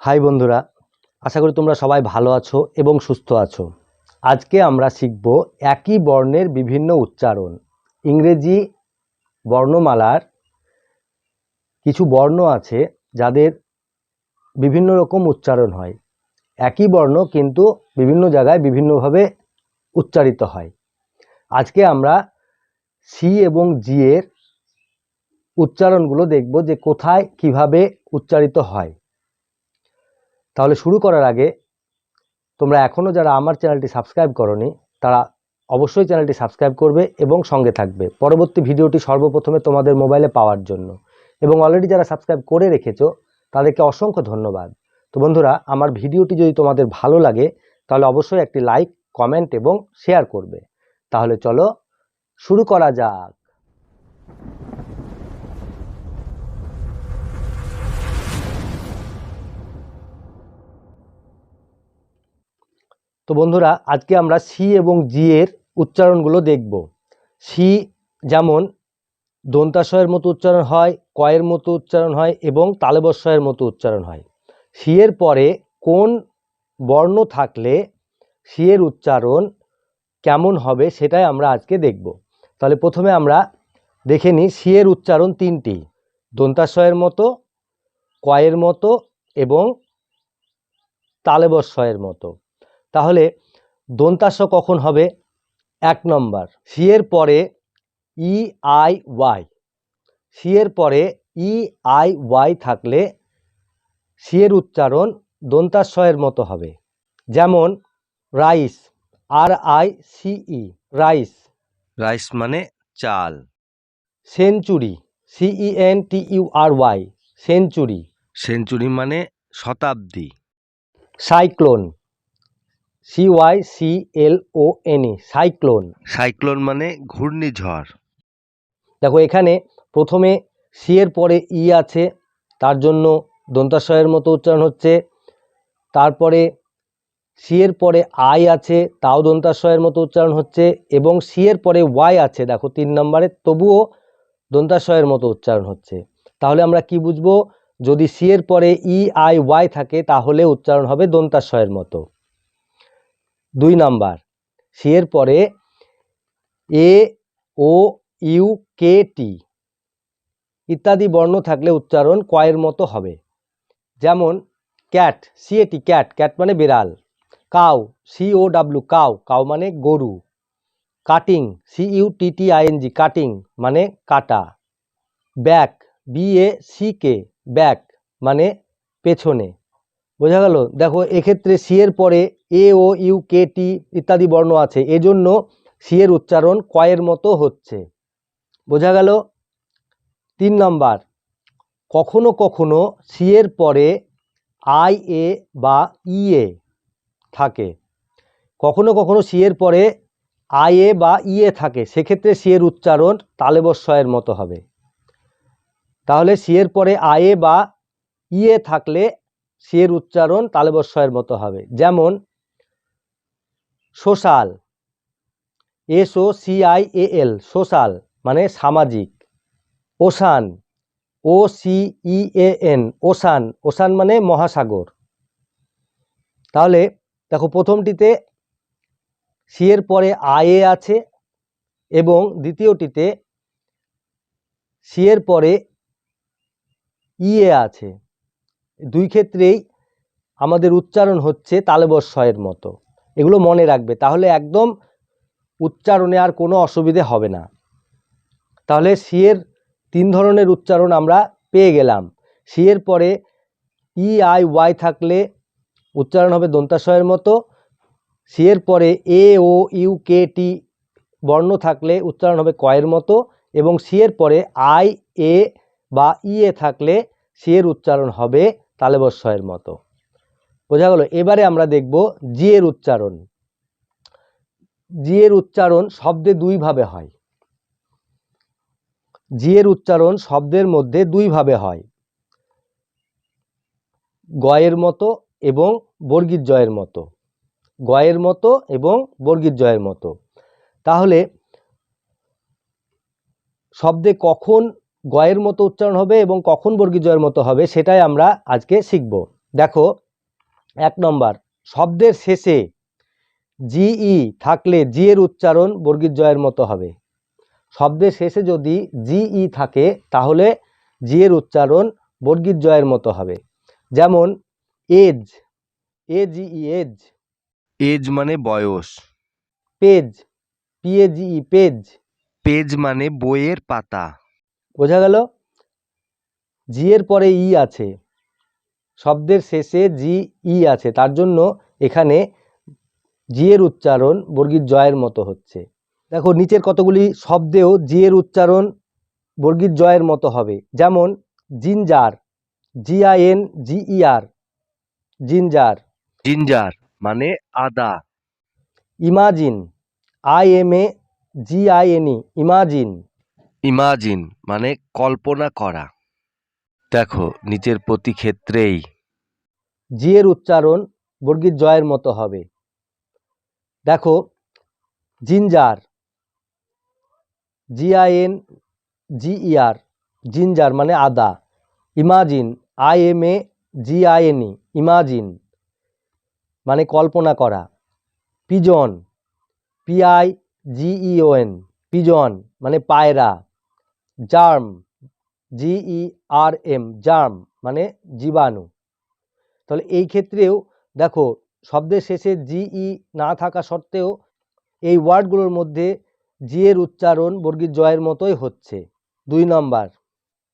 High বন্ধুরা, আশা করি তোমরা সবাই ভালো আছো এবং সুস্থ আছো। আজকে আমরা শিখব একই বর্ণের বিভিন্ন উচ্চারণ। ইংরেজি বর্ণমালার কিছু বর্ণ আছে যাদের বিভিন্ন রকম উচ্চারণ হয়। একই বর্ণ কিন্তু বিভিন্ন জায়গায় বিভিন্নভাবে উচ্চারিত হয়। আজকে আমরা সি এবং জি এর উচ্চারণগুলো দেখব যে কোথায় কিভাবে উচ্চারিত হয়। তাহলে শুরু করার আগে তোমরা এখনও যারা আমার চ্যানেলটি সাবস্ক্রাইব করোনি তারা অবশ্যই চ্যানেলটি সাবস্ক্রাইব করবে এবং সঙ্গে থাকবে পরবর্তী ভিডিওটি সর্বপ্রথমে তোমাদের মোবাইলে পাওয়ার জন্য। এবং অলরেডি যারা সাবস্ক্রাইব করে রেখেছো তাদেরকে অসংখ্য ধন্যবাদ। তো বন্ধুরা, আমার ভিডিওটি যদি তোমাদের ভালো লাগে তাহলে অবশ্যই একটি লাইক, কমেন্ট এবং শেয়ার করবে। তাহলে চলো শুরু করা যাক। তো বন্ধুরা, আজকে আমরা সি এবং জি এর উচ্চারণগুলো দেখব। সি যেমন দন্তাশয়ের মতো উচ্চারণ হয়, কয়ের মতো উচ্চারণ হয় এবং তালবস্যয়ের মতো উচ্চারণ হয়। সি এর পরে কোন বর্ণ থাকলে সি এর উচ্চারণ কেমন হবে সেটাই আমরা আজকে দেখব। তাহলে প্রথমে আমরা দেখে নিই সি এর উচ্চারণ তিনটি: দন্তাশয়ের মতো, কয়ের মতো এবং তালবস্যয়ের মতো। তাহলে দন্তাস্য কখন হবে? 1 নম্বর, সি এর পরে ই আই ওয়াই। সি এর পরে ই আই ওয়াই থাকলে সি এর উচ্চারণ দন্তাস্বয়ের মতো হবে। যেমন rice, R I C E, rice. Rice মানে চাল। Century, CENTURY, century. সেঞ্চুরি মানে শতাব্দী। Cyclone, CYCLON, cyclone. সাইক্লোন মানে ঘূর্ণিঝড়। দেখো এখানে প্রথমে সি এর পরে ই আছে, তার জন্য দন্তাস্বয়ের মতো উচ্চারণ হচ্ছে। তারপরে সি এর পরে আই আছে, তাও দন্তাস্বয়ের মতো উচ্চারণ হচ্ছে। এবং সি এর পরে ওয়াই আছে, দেখো 3 নম্বরে, তবুও দন্তাস্বয়ের মতো উচ্চারণ হচ্ছে। তাহলে আমরা কি বুঝবো? যদি সি এর পরে ই আই ওয়াই থাকে তাহলে উচ্চারণ হবে দন্তাস্বয়ের মতো। 2 নাম্বার, সি এর পরে এ ও ইউ কে টি ইত্যাদি বর্ণ থাকলে উচ্চারণ কয়ের মতো হবে। যেমন ক্যাট, CAT, ক্যাট, ক্যাট মানে বিড়াল। কাউ, COW, কাউ, কাউ মানে গরু। কাটিং, CUTTING, কাটিং মানে কাটা। ব্যাক, BACK, ব্যাক মানে পেছনে। বোঝা গেল? দেখো এক্ষেত্রে সি এর পরে এ ও ইউ কে টি ইত্যাদি বর্ণ আছে, এজন্য সি এর উচ্চারণ কয়ের মতো হচ্ছে। বোঝা গেল? 3 নম্বর, কখনো কখনো সি এর পরে আই এ বা ই এ থাকে। কখনো কখনো সি এর পরে আই এ বা ই এ থাকে, সেক্ষেত্রে সি এর উচ্চারণ তালবস্যয়ের মতো হবে। তাহলে সি এর পরে আই এ বা ই এ থাকলে সি এর উচ্চারণ তালবস্যয়ের মতো হবে। যেমন সোশ্যাল, SOCIAL, সোশ্যাল মানে সামাজিক। ওশান, OCEAN, ওশান, ওশান মানে মহাসাগর। তাহলে দেখো প্রথমটিতে সি এর পরে আই এ আছে এবং দ্বিতীয়টিতে সি এর পরে ই এ আছে। দুই ক্ষেত্রেই আমাদের উচ্চারণ হচ্ছে তালবস্যয়ের মতো। এগুলো মনে রাখবে, তাহলে একদম উচ্চারণে আর কোনো অসুবিধে হবে না। তাহলে সি এর 3 ধরনের উচ্চারণ আমরা পেয়ে গেলাম। সি এর পরে ই আই ওয়াই থাকলে উচ্চারণ হবে দন্তাস্বয়ের মতো। সি এর পরে এ ও ইউ কে টি বর্ণ থাকলে উচ্চারণ হবে কয়ের মতো। এবং সি এর পরে আই এ বা ই এ থাকলে সি এর উচ্চারণ হবে তালবস্যয়ের মতো। বোঝা গেল? এবারে আমরা দেখব জি এর উচ্চারণ। জি এর উচ্চারণ শব্দে 2 ভাবে হয়। জি এর উচ্চারণ শব্দের মধ্যে 2 ভাবে হয়, গয়ের মতো এবং বর্গীর জয়ের মতো। গয়ের মতো এবং বর্গীর জয়ের মতো। তাহলে শব্দে কখন গয়ের মতো উচ্চারণ হবে এবং কখন বর্গীর জয়ের মতো হবে সেটাই আমরা আজকে শিখব। দেখো 1 নম্বর, শব্দের শেষে জিই থাকলে জি এর উচ্চারণ বর্গীর জয়ের মতো হবে। শব্দের শেষে যদি জিই থাকে তাহলে জি এর উচ্চারণ বর্গীর জয়ের মতো হবে। যেমন এজ, এজিই এজ। এজ মানে বয়স। Page, পিএজিই page. পেজ মানে বইয়ের পাতা। বোঝা গেল? জি এর পরে ই আছে, শব্দের শেষে জি ই আছে, তার জন্য এখানে জি এর উচ্চারণ বর্গীর জয়ের মতো হচ্ছে। দেখো নিচের কতগুলি শব্দেও জি এর উচ্চারণ বর্গীর জয়ের মতো হবে। যেমন ginger, G I N G E R, ginger. Ginger মানে আদা। Imagine, I M A G I N E, imagine. Imagine মানে কল্পনা করা। দেখো নিচের প্রতি ক্ষেত্রেই জি এর উচ্চারণ বর্গীর জয়ের মতো হবে। দেখো জিঞ্জার, জিআইএন জিইআর, জিঞ্জার মানে আদা। ইমাজিন, আইএমএ জিআইএনই, ইমাজিন মানে কল্পনা করা। পিজন, পিআই জিইওএন, পিজন মানে পায়রা। জার্ম, জিইআরএম, জার্ম মানে জীবাণু। তাহলে এই ক্ষেত্রেও দেখো শব্দের শেষে জিই না থাকা সত্ত্বেও এই ওয়ার্ডগুলোর মধ্যে জি এর উচ্চারণ বর্গীর জয়ের মতোই হচ্ছে। 2 নম্বর,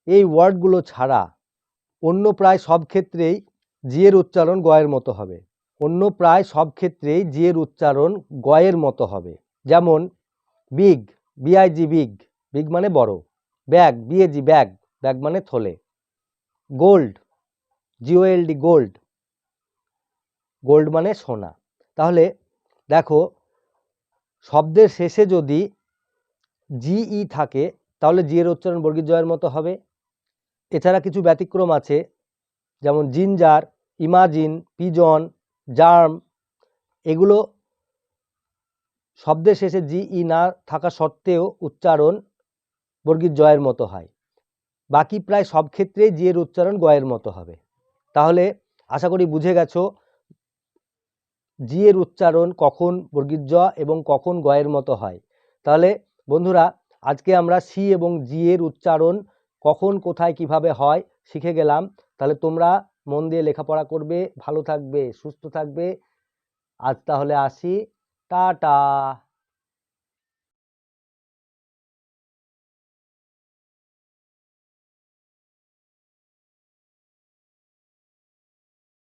এই ওয়ার্ডগুলো ছাড়া অন্য প্রায় সব ক্ষেত্রেই জি এর উচ্চারণ গয়ের মতো হবে। অন্য প্রায় সব ক্ষেত্রেই জি এর উচ্চারণ গয়ের মতো হবে। যেমন বিগ, বিআইজি বিগ, বিগ মানে বড়। ব্যাগ, বিএজি ব্যাগ, ব্যাগ মানে থলে। গোল্ড, জিওএলডি গোল্ড, গোল্ড মানে সোনা। তাহলে দেখো শব্দের শেষে যদি জিই থাকে তাহলে জি এর উচ্চারণ বর্গীর জয়ের মতো হবে। এছাড়া কিছু ব্যতিক্রম আছে, যেমন জিঞ্জার, ইমাজিন, পিজন, জার্ম, এগুলো শব্দের শেষে জিই না থাকা সত্ত্বেও উচ্চারণ বর্গীর জয়ের মতো হয়। বাকি প্রায় সব ক্ষেত্রেই জি এর উচ্চারণ গয়ের মতো হবে। তাহলে আশা করি বুঝে গেছো জি এর উচ্চারণ কখন বর্গীর জ এবং কখন গয়ের মতো হয়। তাহলে বন্ধুরা আজকে আমরা সি এবং জি এর উচ্চারণ কখন কোথায় কিভাবে হয় শিখে গেলাম। তাহলে তোমরা মন দিয়ে লেখাপড়া করবে, ভালো থাকবে, সুস্থ থাকবে। আজ তাহলে আসি, টাটা।